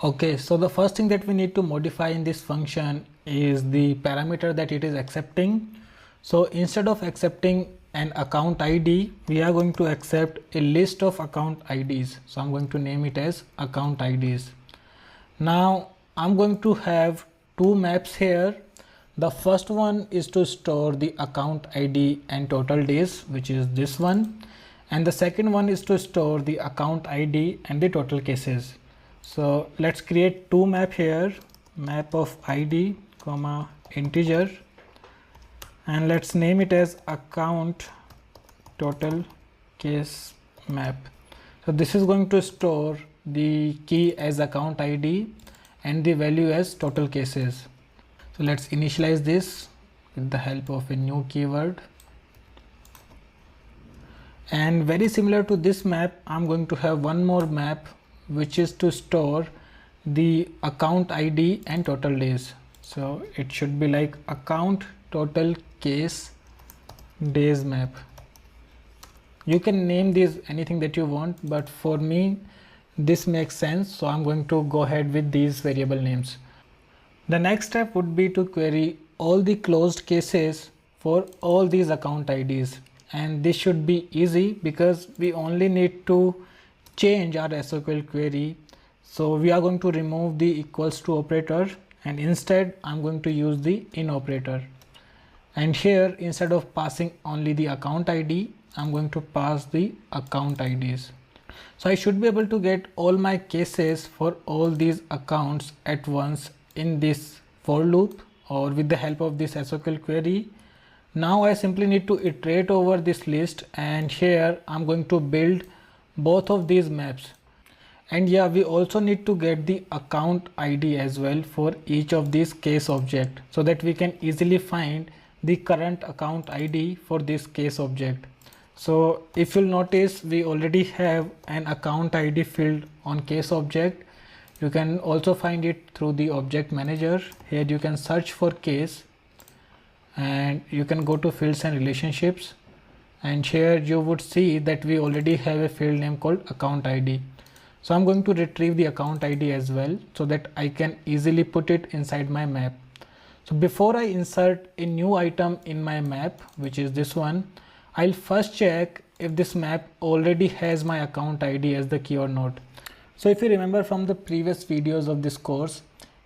Okay, so the first thing that we need to modify in this function is the parameter that it is accepting. So instead of accepting an account ID, we are going to accept a list of account IDs. So I'm going to name it as account IDs. Now I'm going to have two maps here. The first one is to store the account ID and total days, which is this one. And the second one is to store the account ID and the total cases. So let's create two map here, map of ID comma integer, and let's name it as account total case map. So this is going to store the key as account ID and the value as total cases. So let's initialize this with the help of a new keyword. And very similar to this map, I'm going to have one more map which is to store the account ID and total days. So it should be like account total case days map. You can name these anything that you want, but for me this makes sense, so I'm going to go ahead with these variable names. The next step would be to query all the closed cases for all these account IDs, and this should be easy because we only need to change our SQL query. So we are going to remove the equals to operator, and instead I'm going to use the in operator. And here, instead of passing only the account ID, I'm going to pass the account IDs. So I should be able to get all my cases for all these accounts at once in this for loop or with the help of this SQL query. Now I simply need to iterate over this list, and here I'm going to build both of these maps. And yeah, we also need to get the account ID as well for each of these case object, so that we can easily find the current account ID for this case object. So if you'll notice, we already have an account ID field on case object. You can also find it through the object manager. Here you can search for case and you can go to fields and relationships, and here you would see that we already have a field name called account ID. So I'm going to retrieve the account ID as well, so that I can easily put it inside my map. So before I insert a new item in my map, which is this one, I'll first check if this map already has my account ID as the key or not. So if you remember from the previous videos of this course,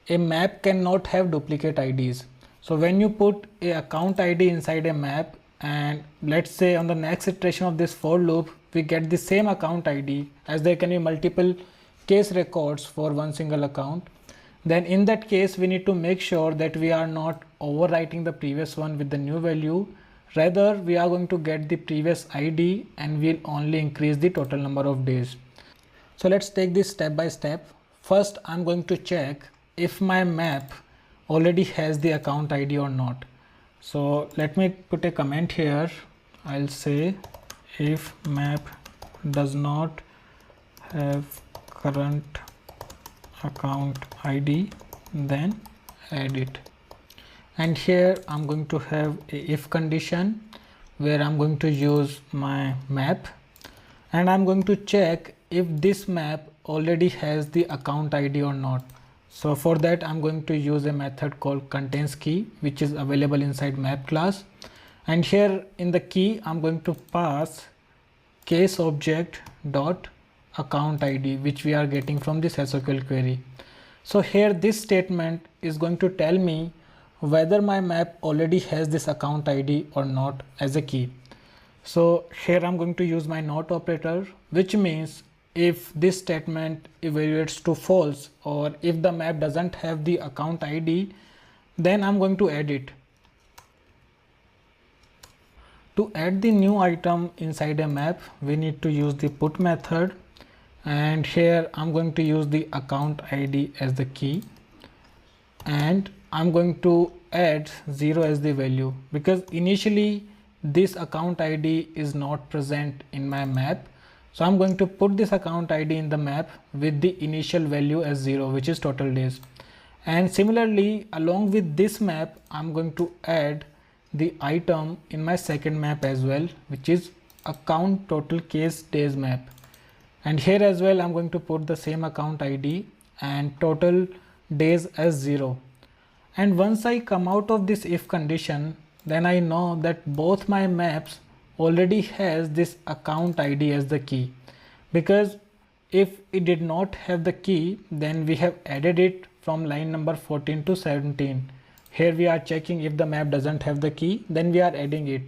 a map cannot have duplicate IDs. So when you put a account ID inside a map, and let's say on the next iteration of this for loop we get the same account ID, as there can be multiple case records for one single account, then in that case we need to make sure that we are not overwriting the previous one with the new value. Rather, we are going to get the previous ID and we'll only increase the total number of days. So let's take this step by step. First, I'm going to check if my map already has the account ID or not. So let me put a comment here. I'll say if map does not have current account ID, then add it. And here I'm going to have a if condition where I'm going to use my map, and I'm going to check if this map already has the account ID or not. So for that I'm going to use a method called contains key, which is available inside map class. And here in the key I'm going to pass case object dot account ID, which we are getting from this SQL query. So here this statement is going to tell me whether my map already has this account ID or not as a key. So here I'm going to use my not operator, which means if this statement evaluates to false, or if the map doesn't have the account ID, then I'm going to add it. To add the new item inside a map, we need to use the put method, and here I'm going to use the account ID as the key, and I'm going to add 0 as the value, because initially this account ID is not present in my map. So I'm going to put this account ID in the map with the initial value as 0, which is total days. And similarly, along with this map, I'm going to add the item in my second map as well, which is account total case days map. And here as well, I'm going to put the same account ID and total days as 0. And once I come out of this if condition, then I know that both my maps already has this account ID as the key, because if it did not have the key, then we have added it from line number 14 to 17. Here we are checking if the map doesn't have the key, then we are adding it.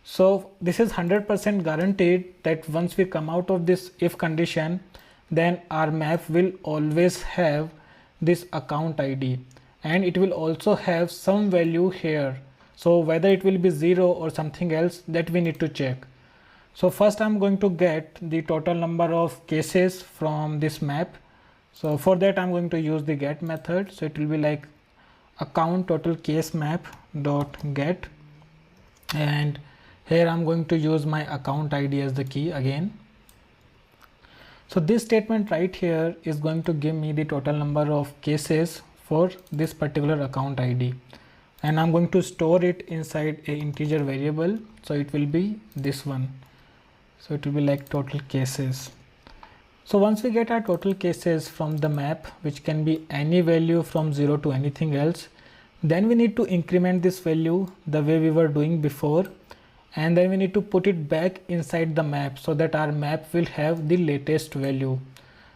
So this is 100% guaranteed that once we come out of this if condition, then our map will always have this account ID, and it will also have some value here. So whether it will be 0 or something else, that we need to check. So first I'm going to get the total number of cases from this map. So for that I'm going to use the get method. So it will be like account total case map dot get, and here I'm going to use my account ID as the key again. So this statement right here is going to give me the total number of cases for this particular account ID, and I'm going to store it inside a integer variable. So it will be this one. So it will be like total cases. So once we get our total cases from the map, which can be any value from 0 to anything else, then we need to increment this value the way we were doing before, and then we need to put it back inside the map so that our map will have the latest value.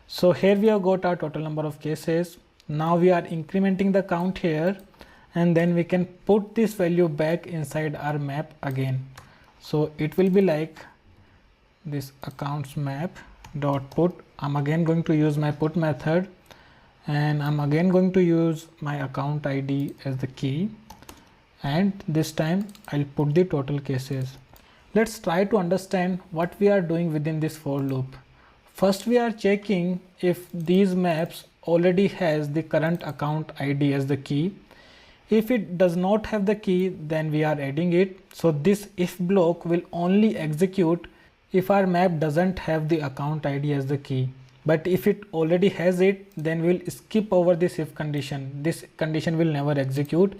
So here we have got our total number of cases. Now we are incrementing the count here, and then we can put this value back inside our map again. So it will be like this accounts map dot put. I'm again going to use my put method, and I'm again going to use my account ID as the key, and this time I'll put the total cases. Let's try to understand what we are doing within this for loop. First we are checking if these maps already has the current account ID as the key. If it does not have the key, then we are adding it. So this if block will only execute if our map doesn't have the account ID as the key. But if it already has it, then we'll skip over this if condition. This condition will never execute.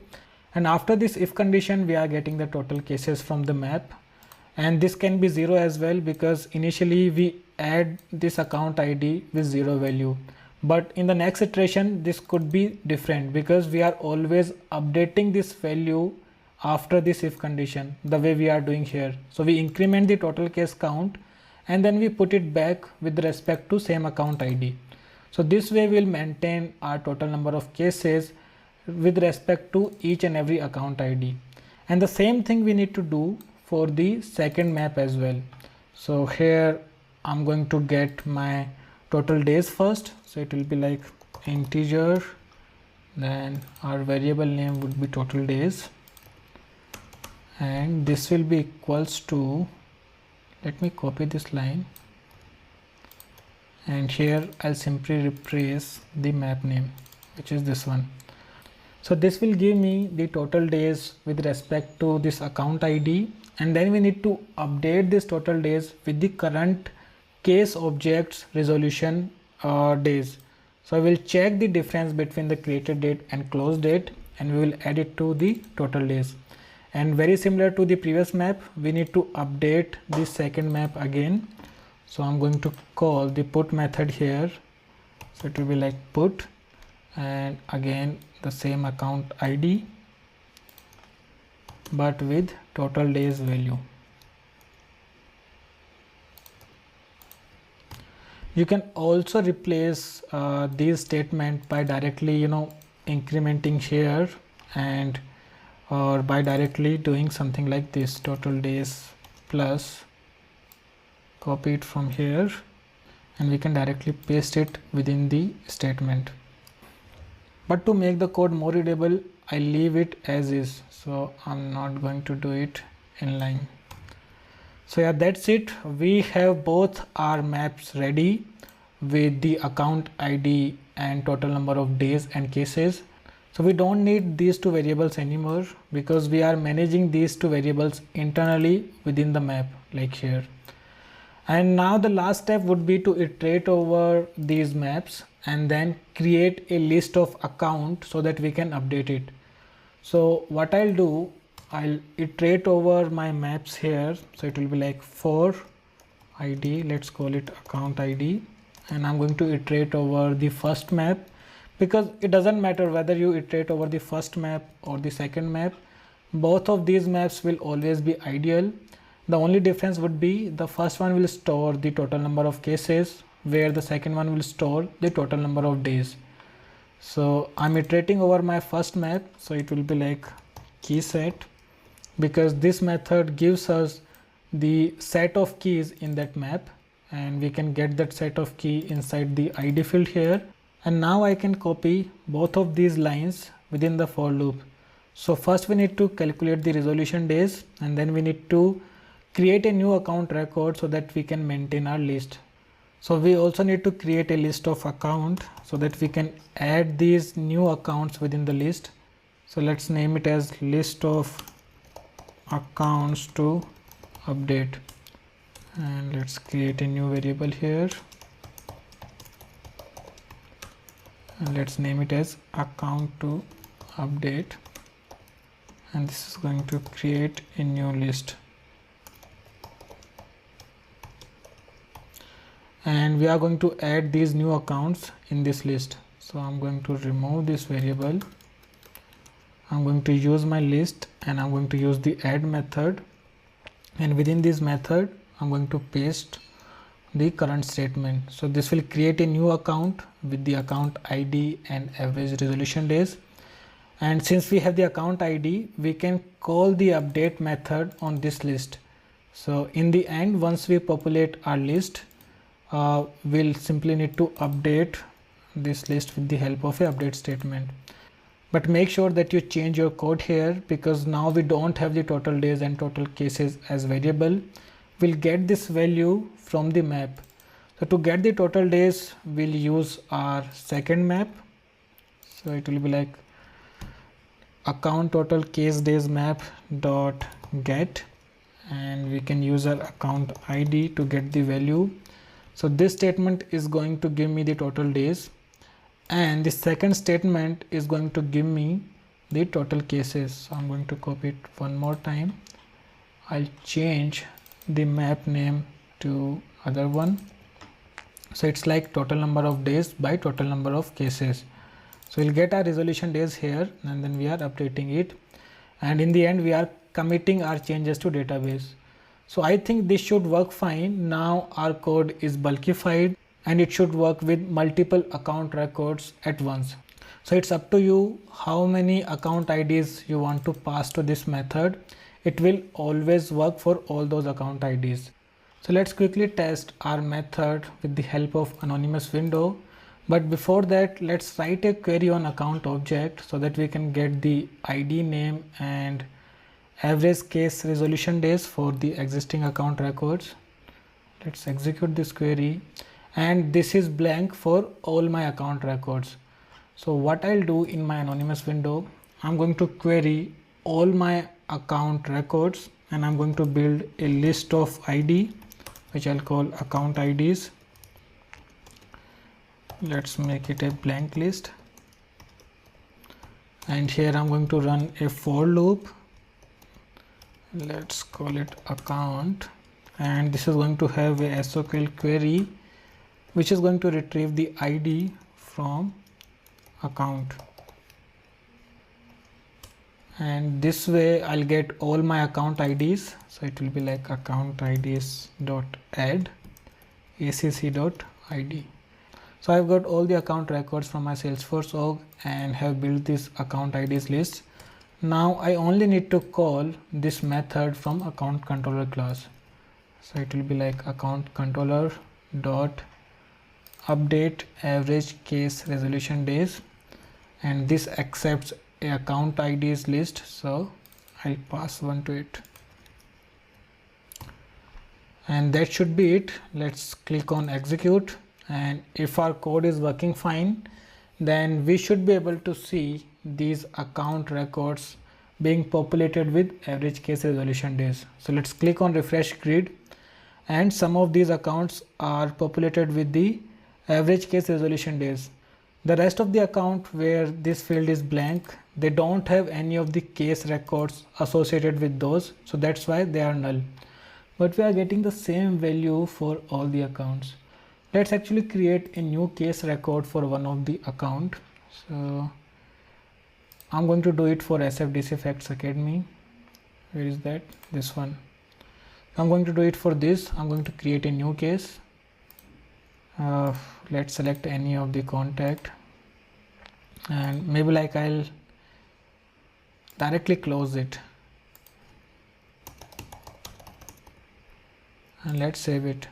And after this if condition, we are getting the total cases from the map. And this can be 0 as well, because initially we add this account ID with 0 value. But in the next iteration, this could be different, because we are always updating this value after this if condition, the way we are doing here. So we increment the total case count, and then we put it back with respect to same account ID. So this way we'll maintain our total number of cases with respect to each and every account ID. And the same thing we need to do for the second map as well. So here I'm going to get my total days first. So it will be like integer, then our variable name would be total days, and this will be equals to, let me copy this line, and here I'll simply replace the map name, which is this one. So this will give me the total days with respect to this account ID, and then we need to update this total days with the current case objects resolution days. So I will check the difference between the created date and close date, and we will add it to the total days. And very similar to the previous map, we need to update the second map again. So I'm going to call the put method here. So it will be like put, and again the same account ID, but with total days value. You can also replace these statement by directly incrementing here, and or by directly doing something like this, total days plus, copy it from here, and we can directly paste it within the statement. But to make the code more readable, I leave it as is, so I'm not going to do it in line. So yeah, that's it. We have both our maps ready with the account ID and total number of days and cases. So we don't need these two variables anymore, because we are managing these two variables internally within the map, like here. And now the last step would be to iterate over these maps and then create a list of account so that we can update it. So what I'll do, I'll iterate over my maps here. So it will be like for ID, let's call it account ID, and I'm going to iterate over the first map, because it doesn't matter whether you iterate over the first map or the second map, both of these maps will always be ideal. The only difference would be the first one will store the total number of cases, where the second one will store the total number of days. So I'm iterating over my first map, so it will be like key set, because this method gives us the set of keys in that map, and we can get that set of key inside the ID field here. And now I can copy both of these lines within the for loop. So first we need to calculate the resolution days, and then we need to create a new account record so that we can maintain our list. So we also need to create a list of account so that we can add these new accounts within the list. So let's name it as list of accounts to update, and let's create a new variable here, and let's name it as account to update, and this is going to create a new list. And we are going to add these new accounts in this list. So I'm going to remove this variable. I'm going to use my list, and I'm going to use the add method, and within this method I'm going to paste the current statement. So this will create a new account with the account ID and average resolution days. And since we have the account ID, we can call the update method on this list. So in the end, once we populate our list, we'll simply need to update this list with the help of a update statement. But make sure that you change your code here, because now we don't have the total days and total cases as variable. We'll get this value from the map. So to get the total days, we'll use our second map. So it will be like account total case days map dot get, and we can use our account ID to get the value. So this statement is going to give me the total days, and the second statement is going to give me the total cases. So I'm going to copy it one more time. I'll change the map name to other one, so it's like total number of days by total number of cases. So we'll get our resolution days here, and then we are updating it, and in the end we are committing our changes to database. So I think this should work fine. Now our code is bulkified, and it should work with multiple account records at once. So it's up to you how many account IDs you want to pass to this method. It will always work for all those account IDs. So let's quickly test our method with the help of anonymous window. But before that, let's write a query on account object so that we can get the ID name and average case resolution days for the existing account records. Let's execute this query, and this is blank for all my account records. So what I'll do in my anonymous window, I'm going to query all my account records, and I'm going to build a list of ID which I'll call account IDs. Let's make it a blank list, and here I'm going to run a for loop. Let's call it account, and this is going to have a SOQL query which is going to retrieve the ID from account, and this way I'll get all my account IDs. So it will be like account IDs dot add acc dot id. So I've got all the account records from my Salesforce org and have built this account IDs list. Now I only need to call this method from account controller class. So it will be like account controller dot update average case resolution days, and this accepts a account IDs list, so I'll pass one to it, and that should be it. Let's click on execute, and if our code is working fine, then we should be able to see these account records being populated with average case resolution days. So let's click on refresh grid, and some of these accounts are populated with the average case resolution days. The rest of the account where this field is blank, they don't have any of the case records associated with those, so that's why they are null. But we are getting the same value for all the accounts. Let's actually create a new case record for one of the account. So I'm going to do it for SFDC Facts Academy. Where is that? This one. I'm going to do it for this. I'm going to create a new case. Let's select any of the contact, and maybe like I'll directly close it, and let's save it.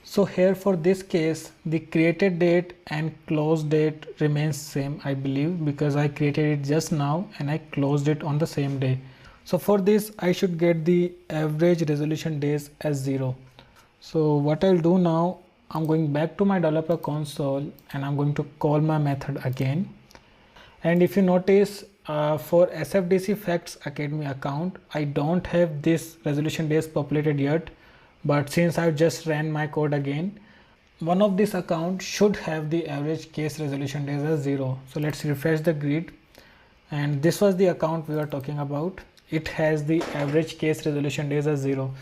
So here for this case, the created date and closed date remains same, I believe, because I created it just now and I closed it on the same day. So for this I should get the average resolution days as 0. So what I'll do now, I'm going back to my developer console and I'm going to call my method again. And if you notice, for SFDC Facts Academy account, I don't have this resolution days populated yet, but since I've just ran my code again, one of this account should have the average case resolution days as 0. So let's refresh the grid, and this was the account we were talking about. It has the average case resolution days as 0.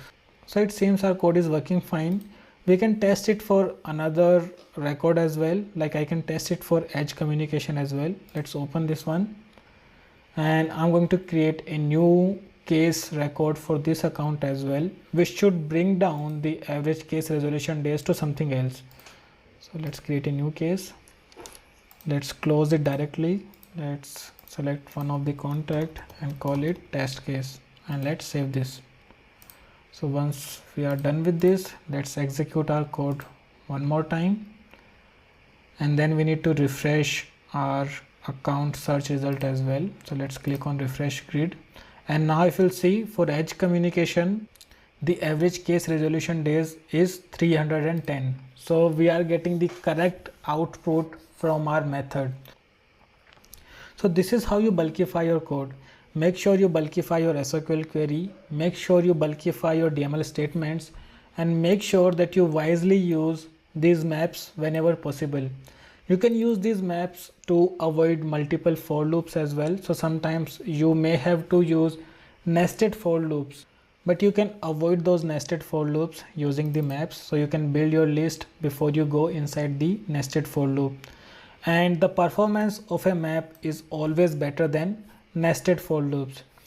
So it seems our code is working fine. We can test it for another record as well, like I can test it for edge communication as well. Let's open this one, and I'm going to create a new case record for this account as well, which should bring down the average case resolution days to something else. So let's create a new case. Let's close it directly. Let's select one of the contact and call it test case, and let's save this. So once we are done with this, let's execute our code one more time, and then we need to refresh our account search result as well. So let's click on refresh grid, and now if you'll see, for edge communication, the average case resolution days is 310. So we are getting the correct output from our method. So this is how you bulkify your code. Make sure you bulkify your SQL query, make sure you bulkify your DML statements, and make sure that you wisely use these maps whenever possible. You can use these maps to avoid multiple for loops as well. So sometimes you may have to use nested for loops, but you can avoid those nested for loops using the maps. So you can build your list before you go inside the nested for loop. And the performance of a map is always better than nested for loops.